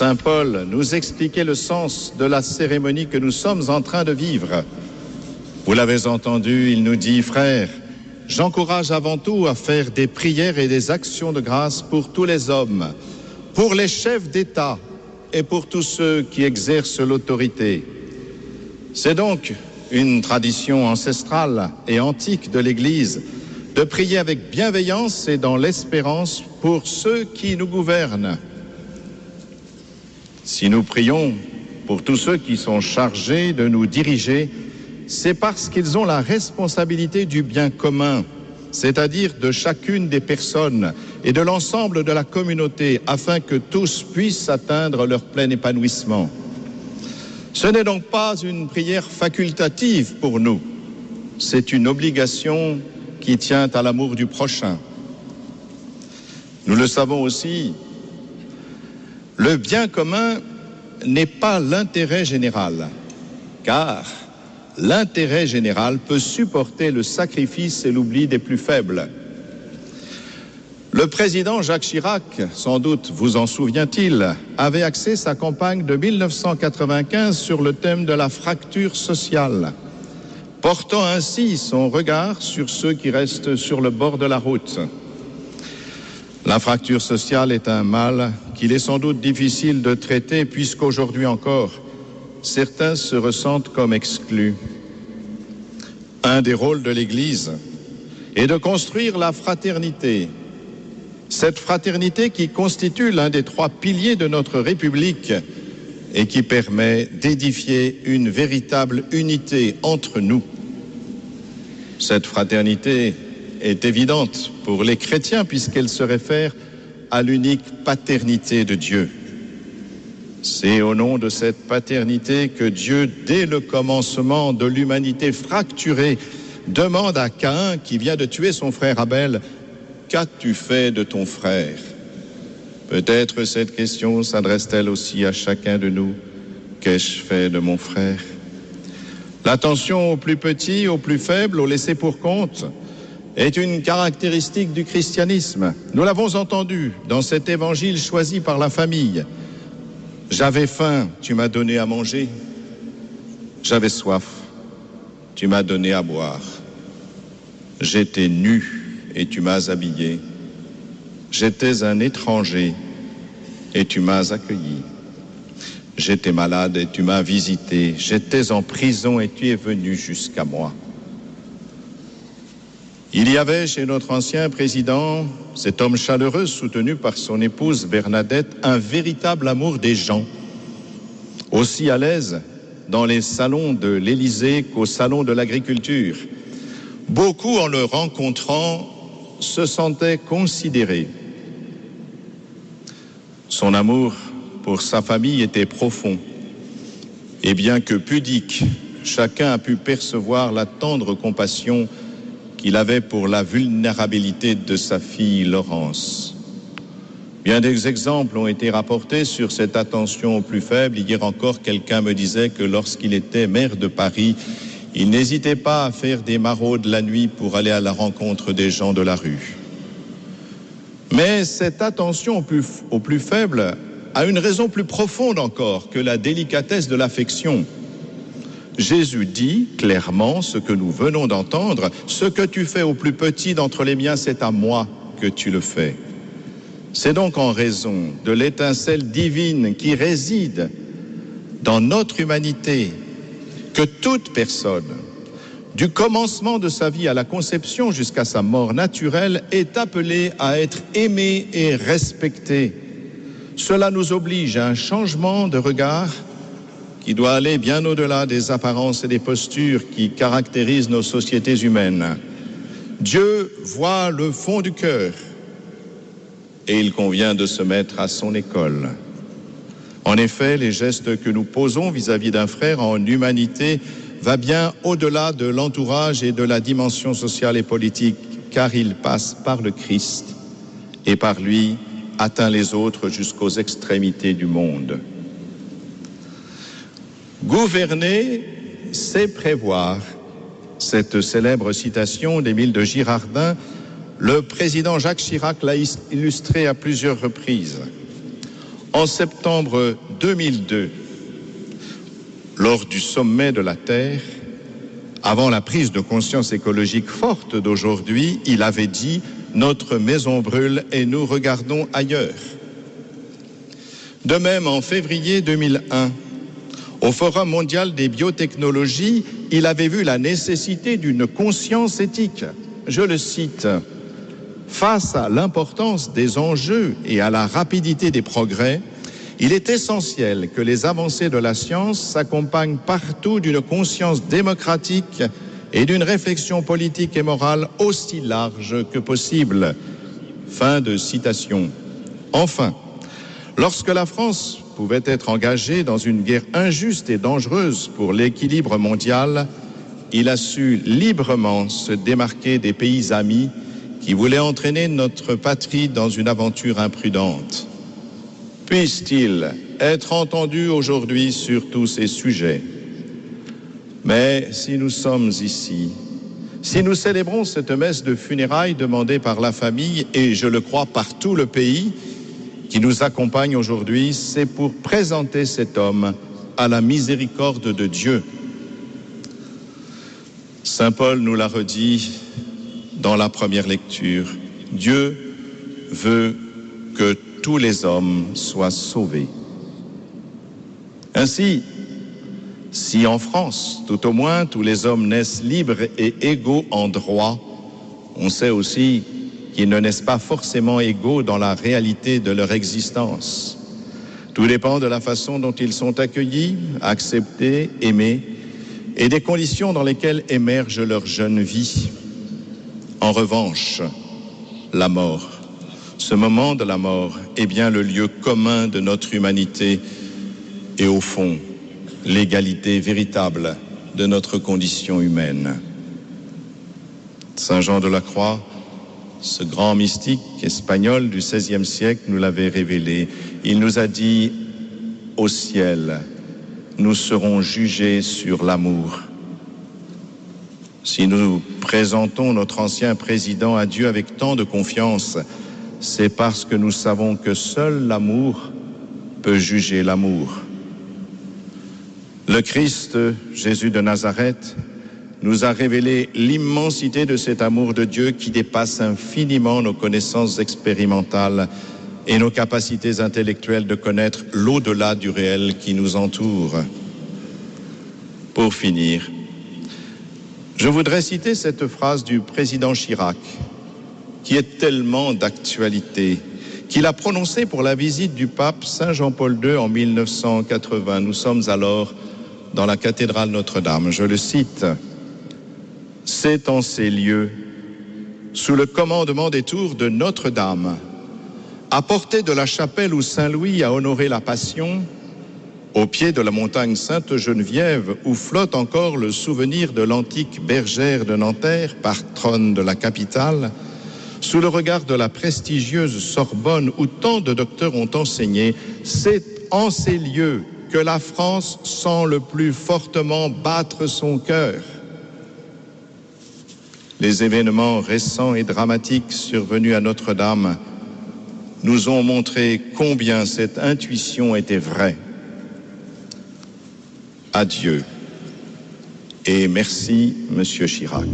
Saint Paul nous expliquait le sens de la cérémonie que nous sommes en train de vivre. Vous l'avez entendu, il nous dit, frères, j'encourage avant tout à faire des prières et des actions de grâce pour tous les hommes, pour les chefs d'État et pour tous ceux qui exercent l'autorité. C'est donc une tradition ancestrale et antique de l'Église de prier avec bienveillance et dans l'espérance pour ceux qui nous gouvernent. Si nous prions pour tous ceux qui sont chargés de nous diriger, c'est parce qu'ils ont la responsabilité du bien commun, c'est-à-dire de chacune des personnes et de l'ensemble de la communauté, afin que tous puissent atteindre leur plein épanouissement. Ce n'est donc pas une prière facultative pour nous, c'est une obligation qui tient à l'amour du prochain. Nous le savons aussi, le bien commun n'est pas l'intérêt général, car l'intérêt général peut supporter le sacrifice et l'oubli des plus faibles. Le président Jacques Chirac, sans doute vous en souvient-il, avait axé sa campagne de 1995 sur le thème de la fracture sociale, portant ainsi son regard sur ceux qui restent sur le bord de la route. La fracture sociale est un mal qu'il est sans doute difficile de traiter puisqu'aujourd'hui encore, certains se ressentent comme exclus. Un des rôles de l'Église est de construire la fraternité. Cette fraternité qui constitue l'un des 3 piliers de notre République et qui permet d'édifier une véritable unité entre nous. Cette fraternité est évidente pour les chrétiens puisqu'elle se réfère à l'unique paternité de Dieu. C'est au nom de cette paternité que Dieu, dès le commencement de l'humanité fracturée, demande à Caïn, qui vient de tuer son frère Abel, « Qu'as-tu fait de ton frère ?» Peut-être cette question s'adresse-t-elle aussi à chacun de nous. Qu'ai-je fait de mon frère ? L'attention aux plus petits, aux plus faibles, aux laissés pour compte est une caractéristique du christianisme. Nous l'avons entendu dans cet évangile choisi par la famille. J'avais faim, tu m'as donné à manger. J'avais soif, tu m'as donné à boire. J'étais nu et tu m'as habillé. J'étais un étranger et tu m'as accueilli. J'étais malade et tu m'as visité. J'étais en prison et tu es venu jusqu'à moi. Il y avait chez notre ancien président, cet homme chaleureux soutenu par son épouse Bernadette, un véritable amour des gens. Aussi à l'aise dans les salons de l'Élysée qu'au salon de l'agriculture. Beaucoup, en le rencontrant, se sentaient considérés. Son amour pour sa famille était profond. Et bien que pudique, chacun a pu percevoir la tendre compassion qu'il avait pour la vulnérabilité de sa fille Laurence. Bien des exemples ont été rapportés sur cette attention aux plus faibles. Hier encore, quelqu'un me disait que lorsqu'il était maire de Paris, il n'hésitait pas à faire des maraudes la nuit pour aller à la rencontre des gens de la rue. Mais cette attention aux plus faibles a une raison plus profonde encore que la délicatesse de l'affection. Jésus dit clairement ce que nous venons d'entendre, « Ce que tu fais au plus petit d'entre les miens, c'est à moi que tu le fais. » C'est donc en raison de l'étincelle divine qui réside dans notre humanité que toute personne, du commencement de sa vie à la conception jusqu'à sa mort naturelle, est appelée à être aimée et respectée. Cela nous oblige à un changement de regard qui doit aller bien au-delà des apparences et des postures qui caractérisent nos sociétés humaines. Dieu voit le fond du cœur et il convient de se mettre à son école. En effet, les gestes que nous posons vis-à-vis d'un frère en humanité va bien au-delà de l'entourage et de la dimension sociale et politique, car il passe par le Christ et par lui atteint les autres jusqu'aux extrémités du monde. Gouverner, c'est prévoir. Cette célèbre citation d'Émile de En septembre 2002, lors du sommet de la Terre, avant la prise de conscience écologique forte d'aujourd'hui, il avait dit « Notre maison brûle et nous regardons ailleurs ». De même, en février 2001, au Forum mondial des biotechnologies, il avait vu la nécessité d'une conscience éthique. Je le cite, « Face à l'importance des enjeux et à la rapidité des progrès, il est essentiel que les avancées de la science s'accompagnent partout d'une conscience démocratique et d'une réflexion politique et morale aussi large que possible. » Fin de citation. Enfin, lorsque la France pouvait être engagée dans une guerre injuste et dangereuse pour l'équilibre mondial, il a su librement se démarquer des pays amis qui voulaient entraîner notre patrie dans une aventure imprudente. Puisse-t-il être entendu aujourd'hui sur tous ces sujets. Mais si nous sommes ici, si nous célébrons cette messe de funérailles demandée par la famille et, je le crois, par tout le pays qui nous accompagne aujourd'hui, c'est pour présenter cet homme à la miséricorde de Dieu. Saint Paul nous l'a redit dans la première lecture. Dieu veut que tous les hommes soient sauvés. Ainsi, si en France, tout au moins, tous les hommes naissent libres et égaux en droit, on sait aussi qu'ils ne naissent pas forcément égaux dans la réalité de leur existence. Tout dépend de la façon dont ils sont accueillis, acceptés, aimés, et des conditions dans lesquelles émerge leur jeune vie. En revanche, la mort, ce moment de la mort est bien le lieu commun de notre humanité et au fond, l'égalité véritable de notre condition humaine. Saint Jean de la Croix, ce grand mystique espagnol du XVIe siècle, nous l'avait révélé. Il nous a dit, au ciel, nous serons jugés sur l'amour. Si nous présentons notre ancien président à Dieu avec tant de confiance, c'est parce que nous savons que seul l'amour peut juger l'amour. Le Christ, Jésus de Nazareth, nous a révélé l'immensité de cet amour de Dieu qui dépasse infiniment nos connaissances expérimentales et nos capacités intellectuelles de connaître l'au-delà du réel qui nous entoure. Pour finir, je voudrais citer cette phrase du président Chirac, qui est tellement d'actualité, qu'il a prononcée pour la visite du pape Saint Jean-Paul II en 1980. Nous sommes alors dans la cathédrale Notre-Dame. Je le cite, « C'est en ces lieux, sous le commandement des tours de Notre-Dame, à portée de la chapelle où Saint-Louis a honoré la Passion, au pied de la montagne Sainte-Geneviève, où flotte encore le souvenir de l'antique bergère de Nanterre, patronne de la capitale, sous le regard de la prestigieuse Sorbonne, où tant de docteurs ont enseigné, c'est en ces lieux que la France sent le plus fortement battre son cœur. Les événements récents et dramatiques survenus à Notre-Dame nous ont montré combien cette intuition était vraie. Adieu et merci, Monsieur Chirac.